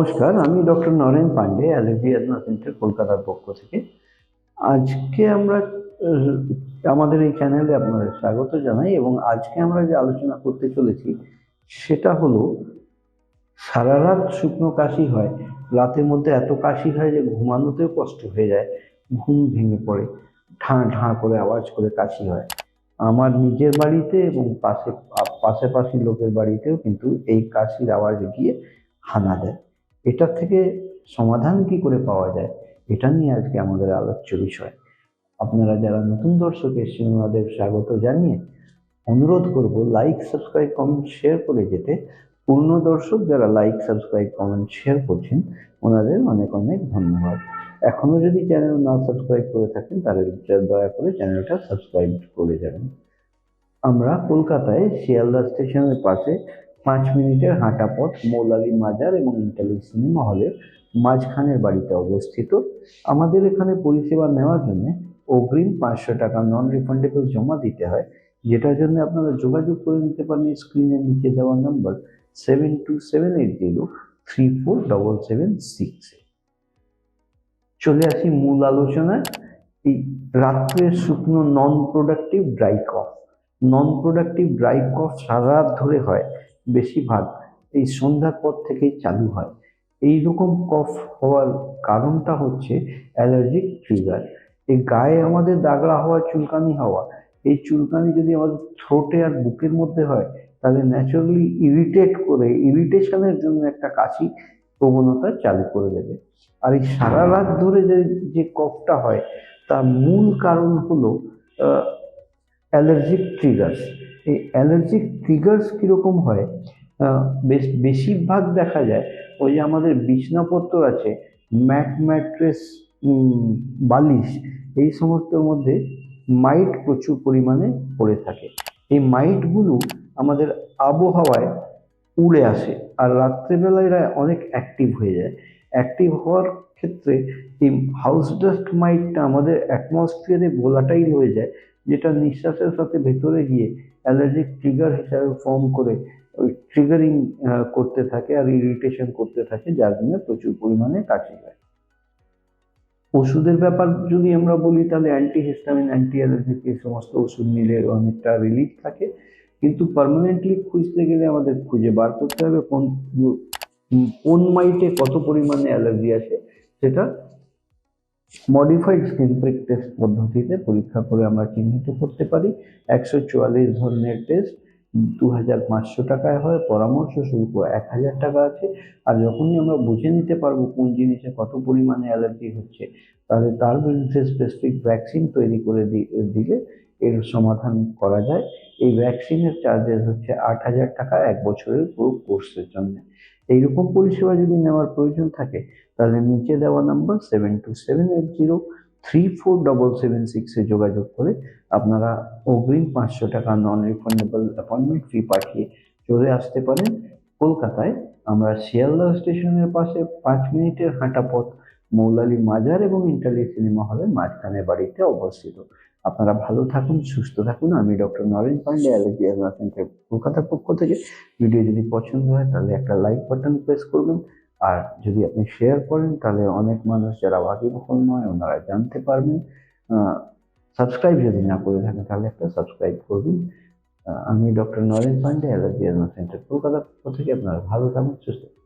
নমস্কার, আমি doctor Naren Pandey, allergy asthma centre, কলকাতার পক্ষ থেকে। আজকে আমরা আহ, আমাদের এই চ্যানেলে আপনাদের স্বাগত জানাই এবং আজকে আমরা যে আলোচনা করতে চলেছি সেটা হলো সারা রাত শুকনো কাশি হয়, রাতের মধ্যে এত কাশি হয় যে ঘুমানোতেও কষ্ট হয়ে যায়, ঘুম ভেঙে পড়ে, ঠাঁ ঠাঁ করে আওয়াজ করে কাশি হয়। আমার নিজের বাড়িতে এবং পাশাপাশি লোকের বাড়িতেও কিন্তু এই কাশির আওয়াজ গিয়ে হানা দেয়। এটার থেকে সমাধান কি করে পাওয়া যায়, এটা নিয়ে আজকে আমাদের আলোচ্য বিষয়। আপনারা যারা নতুন দর্শক এসেছেন ওনাদের স্বাগত জানিয়ে অনুরোধ করব লাইক, সাবস্ক্রাইব, কমেন্ট, শেয়ার করে যেতে। পূর্ণ দর্শক যারা লাইক, সাবস্ক্রাইব, কমেন্ট, শেয়ার করছেন ওনাদের অনেক অনেক ধন্যবাদ। এখনো যদি চ্যানেল না সাবস্ক্রাইব করে থাকেন তাহলে দয়া করে চ্যানেলটা সাবস্ক্রাইব করে যাবেন। আমরা কলকাতায় শিয়ালদা স্টেশনের পাশে 5 মিনিটের হাঁটা পথ মৌলালী মাজার এবং ইন্টারলিক সিনেমা হলের মাঝখানের বাড়িতে অবস্থিত। আমাদের এখানে পরিষেবা নেওয়ার জন্য অগ্রিম 500 টাকা নন রিফান্ডেবল জমা দিতে হয়, যেটার জন্য আপনারা যোগাযোগ করে নিতে পারেন স্ক্রিনের নিচে দেওয়া নম্বর 7278034776। চলে আসি মূল আলোচনায়। এই রাত্রের শুকনো নন প্রোডাক্টিভ ড্রাই কফ সারা রাত ধরে হয়, বেশিরভাগ এই সন্ধ্যার পর থেকেই চালু হয়। এই রকম কফ হওয়ার কারণটা হচ্ছে অ্যালার্জিক ট্রিগার। এই গায়ে আমাদের দাগড়া হওয়া, চুলকানি হওয়া, এই চুলকানি যদি আমাদের থ্রোটে আর বুকের মধ্যে হয় তাহলে ন্যাচারালি ইরিটেশনের জন্য একটা কাশি প্রবণতা চালু করে দেবে। আর এই সারা রাত ধরে যে কফটা হয় তার মূল কারণ হলো অ্যালার্জিক ট্রিগার্স। এই অ্যালার্জিক ট্রিগার্স কিরকম হয়, বেশিরভাগ দেখা যায় ওই যে আমাদের বিছনাপত্র আছে, ম্যাট্রেস, বালিশ, এই সমস্তর মধ্যে মাইট প্রচুর পরিমাণে পড়ে থাকে। এই মাইটগুলো আমাদের আবহাওয়ায় উড়ে আসে আর রাত্রেবেলায় এরা অনেক অ্যাক্টিভ হয়ে যায়। অ্যাক্টিভ হওয়ার ক্ষেত্রে এই হাউস ডাস্ট মাইটটা আমাদের অ্যাটমসফিয়ারে ভোলাটাইল হয়ে যায়, যেটা নিঃশ্বাসের সাথে ভেতরে গিয়ে অ্যালার্জিক ট্রিগার হিসাবে ফর্ম করে ওই ট্রিগারিং করতে থাকে আর ইরিটেশন করতে থাকে, যার জন্য প্রচুর পরিমাণে কাশি হয়। ওষুধের ব্যাপার যদি আমরা বলি তাহলে অ্যান্টিহিস্টামিন, অ্যান্টি অ্যালার্জিক এই সমস্ত ওষুধ নিলে অনেকটা রিলিফ থাকে, কিন্তু পার্মানেন্টলি খুঁজতে গেলে আমাদের খুঁজে বার করতে হবে কোন মাইটে কত পরিমাণে অ্যালার্জি আছে। সেটা মডিফাইড স্কিন প্রিক টেস্ট পদ্ধতিতে পরীক্ষা করে আমরা চিহ্নিত করতে পারি। 144 ধরনের টেস্ট 2500 টাকায় হয়, পরামর্শ শুল্ক 1000 টাকা আছে। আর যখনই আমরা বুঝে নিতে পারবো কোন জিনিসে কত পরিমাণে অ্যালার্জি হচ্ছে, তাহলে তার বিরুদ্ধে স্পেসিফিক ভ্যাকসিন তৈরি করে দিলে এর সমাধান করা যায়। এই ভ্যাকসিনের চার্জেস হচ্ছে 8000 টাকা 1 বছরের পুরো কোর্সের জন্য। এইরকম পরিষেবা যদি নেওয়ার প্রয়োজন থাকে তাহলে নিচে দেওয়া নাম্বার 7278034776 যোগাযোগ করে আপনারা অগ্রিম 500 টাকা নন রিফান্ডেবল অ্যাপয়েন্টমেন্ট ফি পাঠিয়ে চলে আসতে পারেন কলকাতায়। আমরা শিয়ালদা স্টেশনের পাশে 5 মিনিটের হাঁটা পথ মৌলালী মাজার এবং ইন্টারলিক সিনেমা হলের মাঝখানে বাড়িতে অবস্থিত। আপনারা ভালো থাকুন, সুস্থ থাকুন। আমি doctor Naren Pandey, allergy asthma centre, কলকাতার পক্ষ থেকে। ভিডিও যদি পছন্দ হয় তাহলে একটা লাইক বাটন প্রেস করবেন, আর যদি আপনি শেয়ার করেন তাহলে অনেক মানুষ যারা ওয়াকিবহাল নয় ওনারা জানতে পারবেন। সাবস্ক্রাইব যদি না করে থাকেন তাহলে একটা সাবস্ক্রাইব করবেন। আমি doctor Naren Pandey, allergy asthma centre, কলকাতার পক্ষ থেকে। আপনারা ভালো থাকুন, সুস্থ থাকুন।